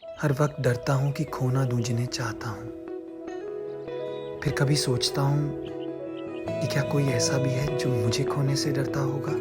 हर वक्त डरता हूँ कि खो ना दूँ जिन्हें चाहता हूँ। फिर कभी सोचता हूँ कि क्या कोई ऐसा भी है जो मुझे खोने से डरता होगा।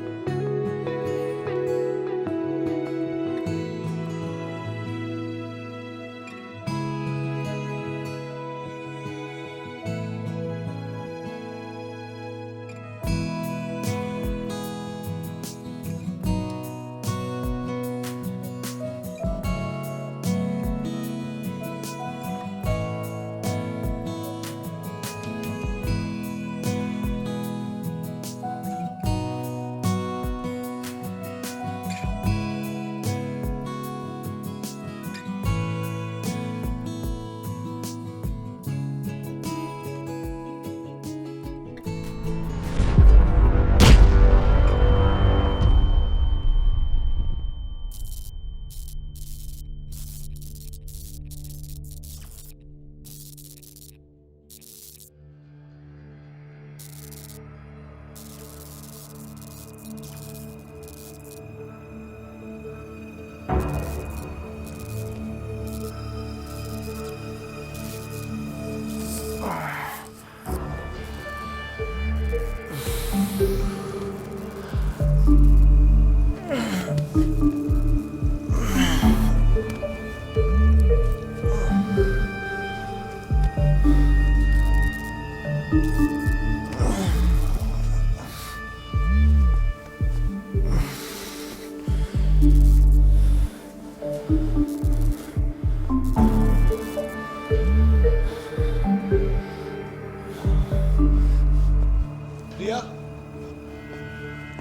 प्रिया,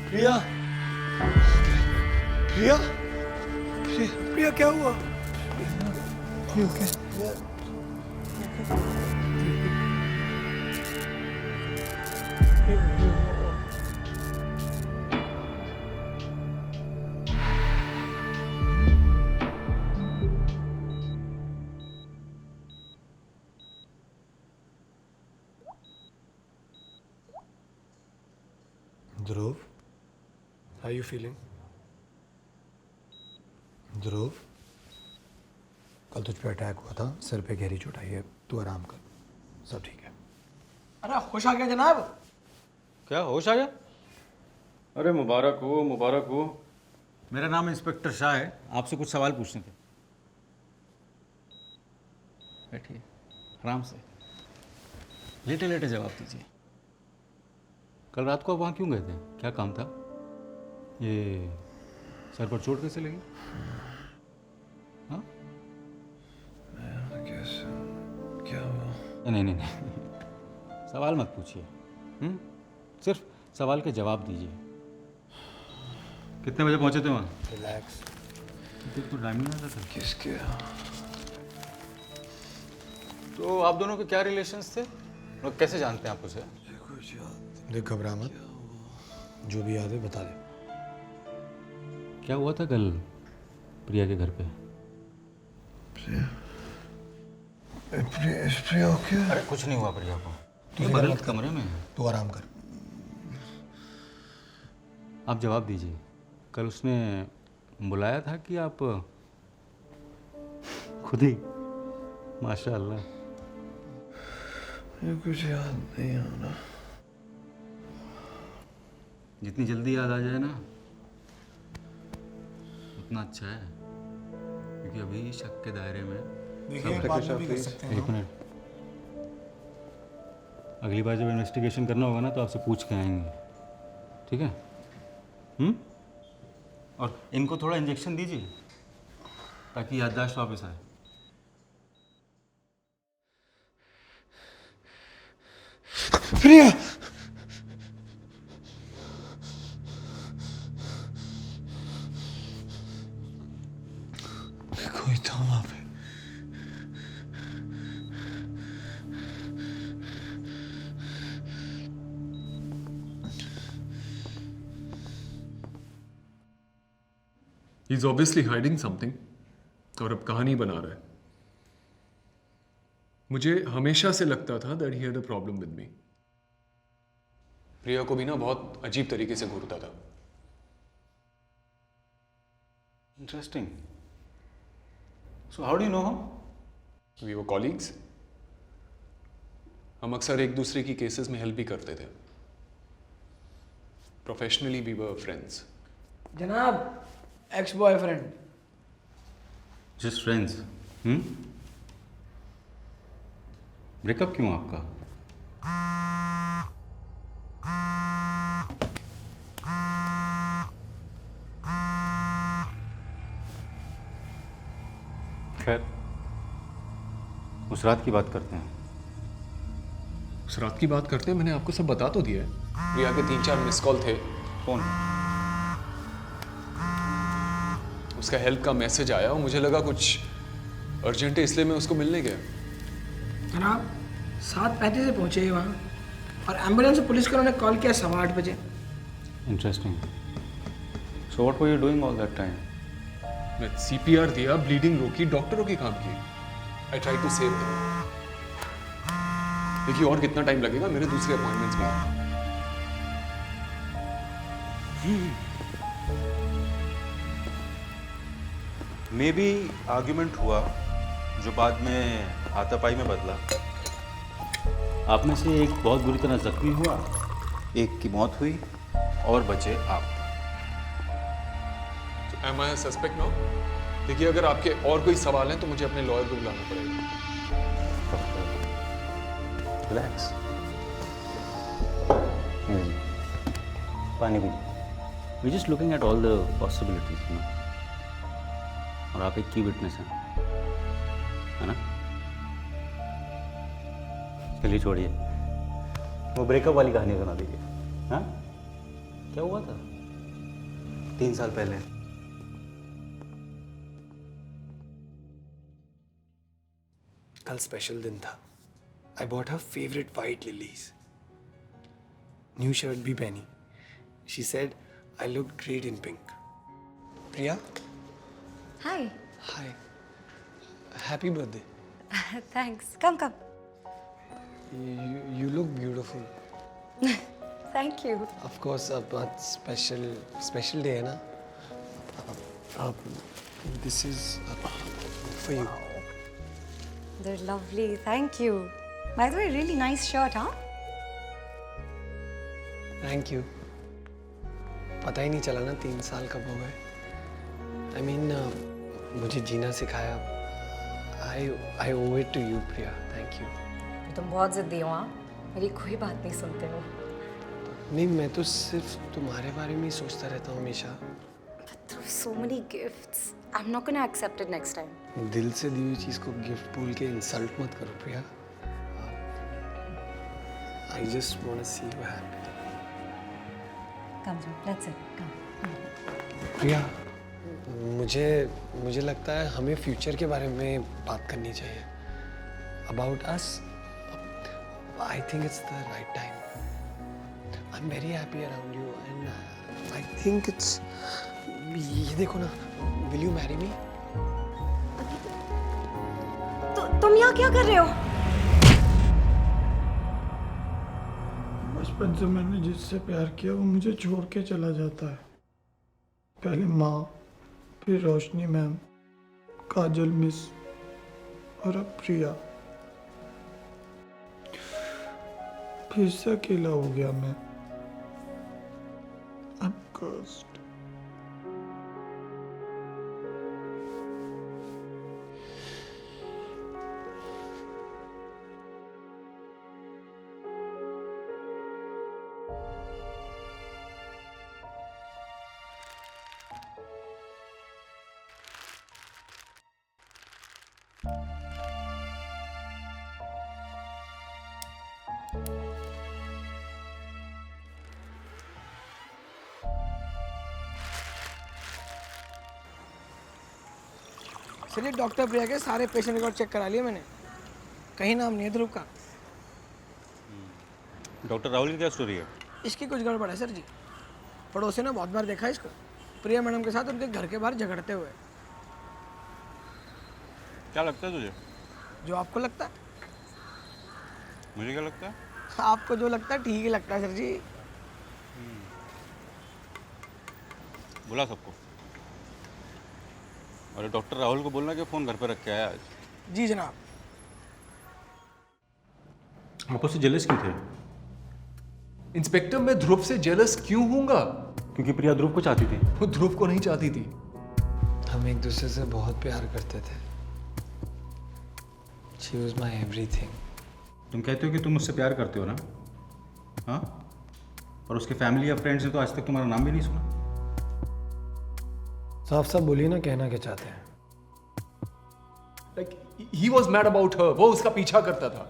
प्रिया, प्रिया, प्रिया क्या हुआ? ध्रुव, how you feeling? ध्रुव, कल तुझ पे अटैक हुआ था, सिर पे गहरी चोट आई है, तू आराम कर, सब ठीक है। अरे होश आ गया जनाब। क्या होश आ गया? अरे मुबारक हो, मुबारक हो। मेरा नाम इंस्पेक्टर शाह है, आपसे कुछ सवाल पूछने थे। बैठिए आराम से, लेटे लेटे जवाब दीजिए। कल रात को आप वहाँ क्यों गए थे? क्या काम था? ये सर पर चोट कैसे लगी? हाँ? क्या हुआ? नहीं नहीं नहीं, सवाल मत पूछिए। सिर्फ सवाल के जवाब दीजिए। कितने बजे पहुंचे थे वहाँ? रिलैक्स। तो टाइम नहीं आता था। किसके? तो आप दोनों के क्या रिलेशंस थे और कैसे जानते हैं आप उसे? देख, घबरा मत, जो भी याद है बता दे। क्या हुआ था कल प्रिया के घर पे? प्रिया ओके? अरे कुछ नहीं हुआ प्रिया को, तू बगल के कमरे में है। तू आराम कर। आप जवाब दीजिए, कल उसने बुलाया था कि आप खुद ही? माशाअल्लाह। मुझे कुछ याद नहीं आ रहा। जितनी जल्दी याद आ जाए ना उतना अच्छा है, क्योंकि अभी शक के दायरे में। देखिए बाद में भी कर सकते हैं। एक मिनट, अगली बार जब इन्वेस्टिगेशन करना होगा ना तो आपसे पूछ के आएंगे, ठीक है? और इनको थोड़ा इंजेक्शन दीजिए ताकि याददाश्त वापस आए। प्रिया, कोई था वहां पे। He's obviously hiding something और अब कहानी बना रहा है। मुझे हमेशा से लगता था that he had a problem with me। प्रिया को भी ना बहुत अजीब तरीके से घूरता था। Interesting. So how do you know him? We वो कॉलीग्स, हम अक्सर एक दूसरे की केसेस में हेल्प भी करते थे. Professionally we were friends. जनाब, ex boyfriend. Just friends. Breakup क्यों आपका? खैर, उस रात की बात करते हैं. उस रात की बात करते हैं, मैंने आपको सब बता तो दिया है. प्रिया के 3-4 मिस कॉल थे. कौन? उसका हेल्प का मैसेज आया और मुझे लगा कुछ अर्जेंट है, इसलिए मैं उसको मिलने गया. जनाब 7:35 से पहुंचे ही वहाँ और एम्बुलेंस से पुलिस को उन्होंने कॉल किया 8:15 बजे. Interesting. So what were you doing all that time? मैं CPR दिया, ब्लीडिंग रोकी, डॉक्टरों के काम किए. I try to save them. देखिए और कितना टाइम लगेगा, मेरे दूसरे अपॉइंटमेंट्स भी हैं. मे बी आर्ग्यूमेंट हुआ जो बाद में हाथापाई में बदला. आप में से एक बहुत बुरी तरह जख्मी हुआ, एक की मौत हुई और बचे आप. Am I suspect no? देखिए अगर आपके और कोई सवाल हैं तो मुझे अपने लॉयर को बुलाना पड़ेगा. रिलैक्स. पानी भी. We just looking at all the possibilities, you know. और आप एक की विटनेस हैं, है ना? चलिए छोड़िए, वो ब्रेकअप वाली कहानी सुना दीजिए. हाँ, क्या हुआ था? 3 साल पहले कल स्पेशल दिन था. I bought her favourite white lilies. New shirt भी पहनी. She said I look great in pink. Priya, Hi. Hi, happy birthday. Thanks. Come. You look beautiful. Thank you. Of course, अब आज special day है ना. This is for you. They're lovely. Thank you. By the way, really nice shirt, huh? Thank you. पता ही नहीं चला ना 3 साल कब हो गए. I mean, मुझे जीना सिखाया. I owe it to you, Priya. Thank you. तुम बहुत जिद्दी हो, हाँ? मेरी कोई बात नहीं सुनते हो. नहीं, मैं तो सिर्फ तुम्हारे बारे में ही सोचता रहता हूँ हमेशा. But there are so many gifts. I'm not gonna accept it next time. दिल से दी हुई चीज को गिफ्ट भूल के इंसल्ट मत करो प्रिया. I just want to see you happy. Come, Joe. Let's sit. Come. प्रिया, मुझे लगता है हमें फ्यूचर के बारे में बात करनी चाहिए. About us, I think it's the right time. I'm very happy around you and I think it's. ये देखो ना, will you marry me? तुम यहाँ क्या कर रहे हो? बचपन से मैंने जिससे प्यार किया वो मुझे छोड़ के चला जाता है. पहले माँ, फिर रोशनी मैम, काजल मिस और अब प्रिया. फिर से अकेला हो गया मैं. I'm cursed. चलिए डॉक्टर प्रिया के सारे पेशेंट रिकॉर्ड चेक करा लिए मैंने. कहीं नाम नहीं है ध्रुव का. डॉक्टर राहुल की क्या स्टोरी है? इसकी कुछ गड़बड़ है सर जी. पड़ोसी ने बहुत बार देखा है इसको प्रिया मैडम के साथ उनके घर के बाहर झगड़ते हुए. क्या लगता है तुझे? जो आपको लगता है. मुझे क्या लगता है? आपको जो लगता है ठीक ही लगता है सर जी. बुला सबको. और डॉक्टर राहुल को बोलना कि फ़ोन घर पर रख के आया आज। जी जनाब। आप उससे जेलस क्यों थे? इंस्पेक्टर, मैं ध्रुव से जेलस क्यों हूंगा? क्योंकि प्रिया ध्रुव को चाहती थी। वो ध्रुव को नहीं चाहती थी। हम एक दूसरे से बहुत प्यार करते थे। She was my everything. तुम कहते हो कि तुम उससे प्यार करते हो ना? हाँ? और उसके फैमिली या फ्रेंड्स ने तो आज तक तुम्हारा नाम भी नहीं सुना। साफ साफ बोलिए ना, कहना क्या चाहते हैं? Like, he was mad about her. वो उसका पीछा करता था।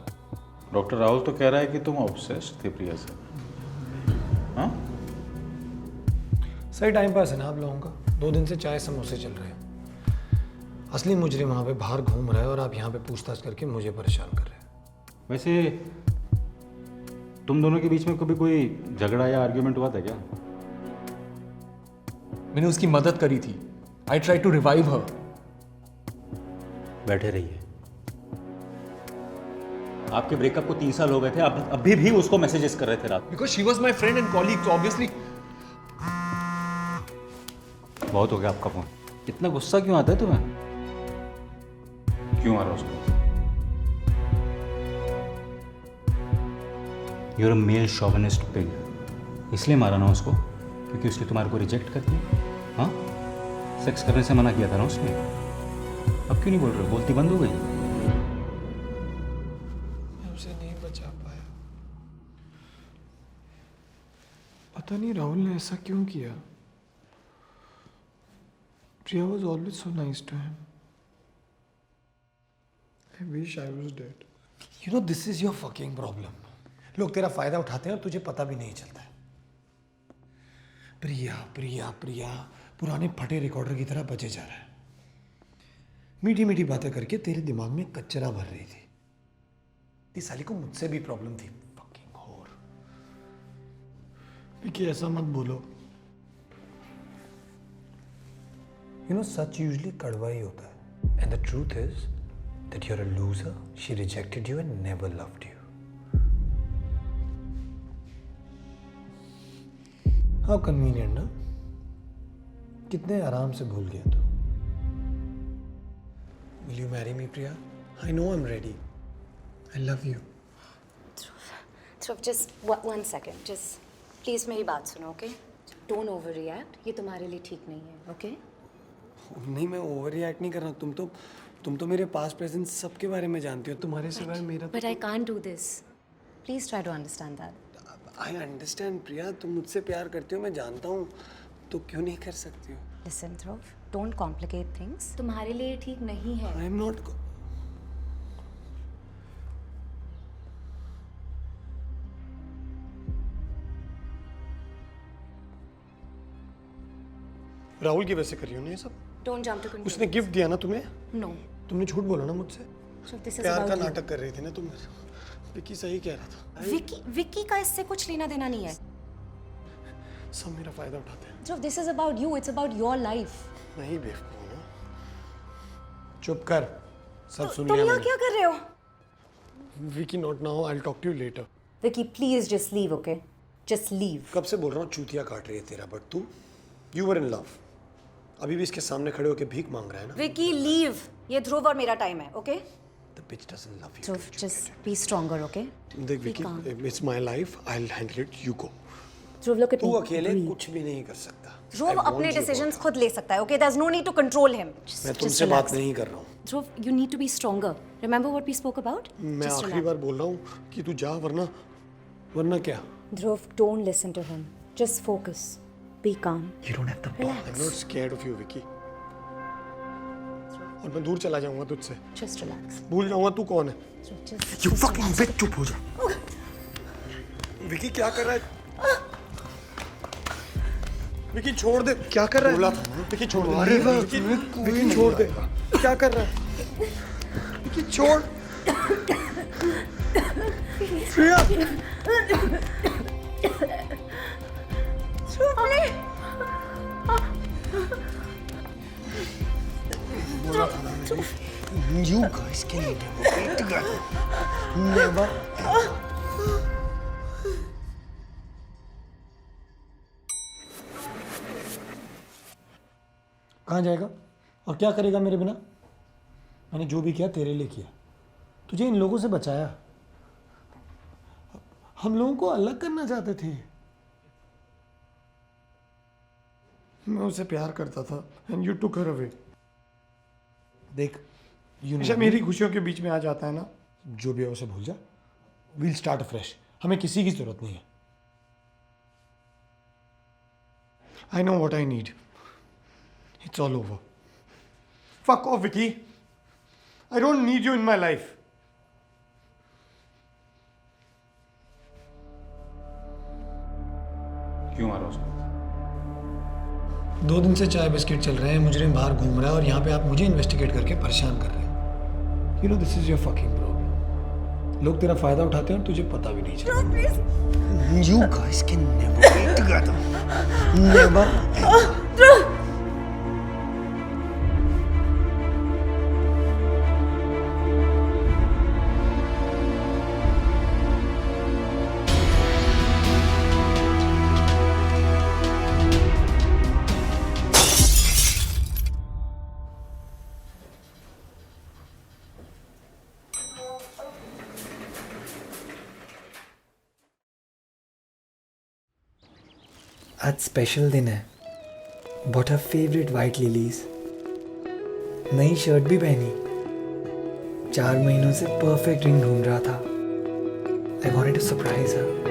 डॉक्टर राहुल तो कह रहा है कि तुम ऑब्सेस्ड थे प्रिया से। हाँ? सही टाइम पास है ना आप लोगों का। 2 दिन से चाय समोसे चल रहे हैं। असली मुजरिम वहाँ पे बाहर घूम रहा है और आप यहाँ पे पूछताछ करके मुझे परेशान कर रहे हैं। वैसे तुम दोनों के बीच में कभी कोई झगड़ा या आर्ग्यूमेंट हुआ था क्या? मैंने उसकी मदद करी थी। I tried to revive her. बैठे रहिए। आपके ब्रेकअप को 3 साल हो गए थे, आप अभी भी उसको मैसेजेस कर रहे थे रात में। Because she was my friend and colleague, so obviously. बहुत हो गया आपका फोन। इतना गुस्सा क्यों आता है तुम्हें? क्यों आ रहा उसको? You're a male chauvinist pig. इसलिए मारा ना उसको क्योंकि उसने तुम्हारे को रिजेक्ट कर दिया। हाँ, सेक्स करने से मना किया था ना उसने। अब क्यों नहीं बोल रहे? बोलती बंद हो गई। मैं उसे नहीं बचा पाया। पता नहीं राहुल ने ऐसा क्यों किया। Priya was always so nice to him. I wish I was dead. You know this is your fucking problem. लोग तेरा फायदा उठाते हैं और तुझे पता भी नहीं चलता है। प्रिया प्रिया प्रिया पुराने फटे रिकॉर्डर की तरह बजे जा रहा है। मीठी मीठी बातें करके तेरे दिमाग में कचरा भर रही थी। इस साली को मुझसे भी प्रॉब्लम थी। Fucking whore. विकी ऐसा मत बोलो। You know सच यूजुअली कड़वा ही होता है। And the truth is that you're a loser. She rejected you and never loved you. How convenient ना? कितने आराम से भूल गया तू। Will you marry me, Priya? I know I'm ready. I love you. So just one second. Just please मेरी बात सुनो, okay? Don't overreact. ये तुम्हारे लिए ठीक नहीं है, okay? नहीं, मैं ओवर रिएक्ट नहीं कर रहा। तुम तो मेरे पास प्रेजेंट सबके बारे में जानती हो। तुम्हारे सिवाय मेरा But I can't do this. Please try to understand that. I understand Priya, तुम मुझसे प्यार करती हो, मैं जानता हूँ। तो क्यों नहीं कर सकती हो? Listen, Dhruv, don't complicate things. तुम्हारे लिए ठीक नहीं है। I am not. राहुल की वजह से करी हो ना ये सब? Don't jump to उसने conclusions. गिफ्ट दिया ना तुम्हें? No. तुमने झूठ बोला ना मुझसे? So this is प्यार about का you. नाटक कर रही थी ना तुम। विकी सही कह रहा था। विक्की का इससे कुछ लेना देना नहीं है। सब मेरा फायदा उठाते हैं। Dhruv, this is about you. It's about your life. नहीं बेवकूफ ना। चुप कर। सब सुन तुम लिया यहाँ मैंने। क्या कर रहे हो? Vicky not now, I will talk to you later. Vicky, please just leave, okay? Just leave. कब से बोल रहा हूँ चूतिया काट रही है तेरा, बट तू यू वर इन लव। अभी भी इसके सामने खड़े होकर भीख मांग रहा है ना। Vicky, leave. ये ध्रुव और मेरा टाइम है, okay? The bitch doesn't love you. Dhruv, just be stronger, okay? देख Vicky, calm. It's my life, I will handle it, you go. Dhruv, look at तू me. अकेले Breathe. कुछ भी नहीं कर सकता। Dhruv I want अपने you decisions both. खुद ले सकता है, okay? There's no need to control him. मैं Just तुमसे बात relax. नहीं कर रहा हूँ। Dhruv, you need to be stronger. Remember what we spoke about? मैं Just आखिरी relax. बार बोल रहा हूँ कि तू जा, वरना क्या? Dhruv, don't listen to him. Just focus. Be calm. You don't have the I'm not Relax. scared of you, Vicky. और मैं दूर चला जाऊंगा तुझसे। Just relax. भूल जाऊंगा तू कौन है। Dhruv, just You just fucking relax. bitch, चुप हो जा। विकी क्या कर रहा है? विकी छोड़ दे। क्या कर रहा है? बोला था ना। विकी छोड़ दे। विकी छोड़ दे। क्या कर रहा है? विकी छोड़। प्रिया। You guys can never be together. Never. कहाँ जाएगा? और क्या करेगा मेरे बिना? मैंने जो भी किया तेरे लिए किया, तुझे इन लोगों से बचाया। हम लोगों को अलग करना चाहते थे। मैं उसे प्यार करता था and you took her away. देख, हमेशा मेरी खुशियों के बीच में आ जाता है ना। जो भी है उसे भूल जा। We'll start fresh. हमें किसी की जरूरत नहीं है। I know what I need. It's all over. Fuck off, Vicky. I don't need you in my life. क्यों मारा उसको? 2 दिन से चाय बिस्किट चल रहे हैं, मुजरिम बाहर घूम रहा है और यहाँ पे आप मुझे इन्वेस्टिगेट करके परेशान कर रहे हैं। You know this is your fucking problem. लोग तेरा फायदा उठाते हैं और तुझे पता भी नहीं चलता। You guys can never be together. Never. आज स्पेशल दिन है। Bought her favourite white lilies. नई शर्ट भी पहनी। 4 महीनों से परफेक्ट रिंग ढूंढ रहा था। I wanted to surprise her.